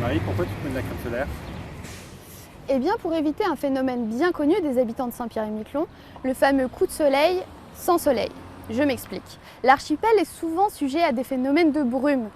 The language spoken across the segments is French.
Marie, pourquoi tu te mets de la crème solaire? Eh bien, pour éviter un phénomène bien connu des habitants de Saint-Pierre-et-Miquelon, le fameux coup de soleil sans soleil. Je m'explique. L'archipel est souvent sujet à des phénomènes de brume,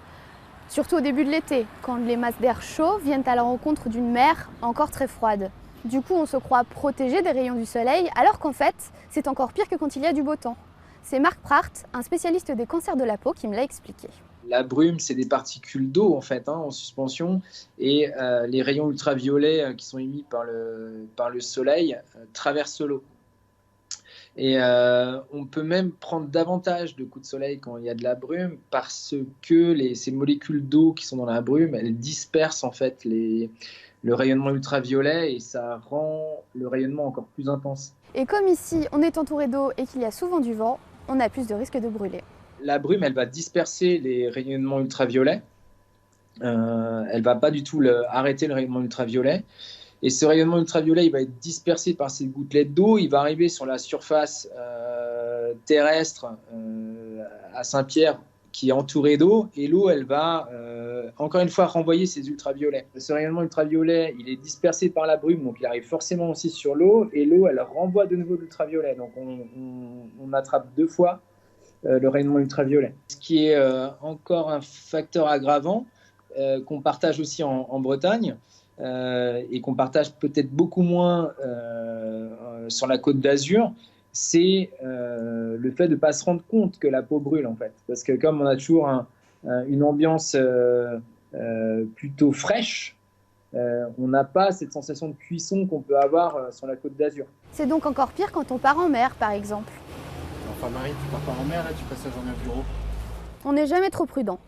surtout au début de l'été, quand les masses d'air chaud viennent à la rencontre d'une mer encore très froide. Du coup, on se croit protégé des rayons du soleil, alors qu'en fait, c'est encore pire que quand il y a du beau temps. C'est Marc Pracht, un spécialiste des cancers de la peau, qui me l'a expliqué. La brume, c'est des particules d'eau en fait, en suspension, et les rayons ultraviolets qui sont émis par le soleil traversent l'eau. Et on peut même prendre davantage de coups de soleil quand il y a de la brume parce que ces molécules d'eau qui sont dans la brume, elles dispersent en fait le rayonnement ultraviolet et ça rend le rayonnement encore plus intense. Et comme ici, on est entouré d'eau et qu'il y a souvent du vent, on a plus de risques de brûler. La brume, elle va disperser les rayonnements ultraviolets. Elle ne va pas du tout arrêter le rayonnement ultraviolet. Et ce rayonnement ultraviolet, il va être dispersé par ces gouttelettes d'eau. Il va arriver sur la surface terrestre à Saint-Pierre qui est entourée d'eau. Et l'eau, elle va encore une fois renvoyer ces ultraviolets. Ce rayonnement ultraviolet, il est dispersé par la brume, donc il arrive forcément aussi sur l'eau. Et l'eau, elle renvoie de nouveau l'ultraviolet. Donc on attrape deux fois le rayonnement ultraviolet. Ce qui est encore un facteur aggravant qu'on partage aussi en Bretagne et qu'on partage peut-être beaucoup moins sur la Côte d'Azur, c'est le fait de ne pas se rendre compte que la peau brûle en fait. Parce que comme on a toujours une ambiance plutôt fraîche, on n'a pas cette sensation de cuisson qu'on peut avoir sur la Côte d'Azur. C'est donc encore pire quand on part en mer, par exemple. Enfin Marie, tu pars pas en mer là, tu passes la journée au bureau. On n'est jamais trop prudent.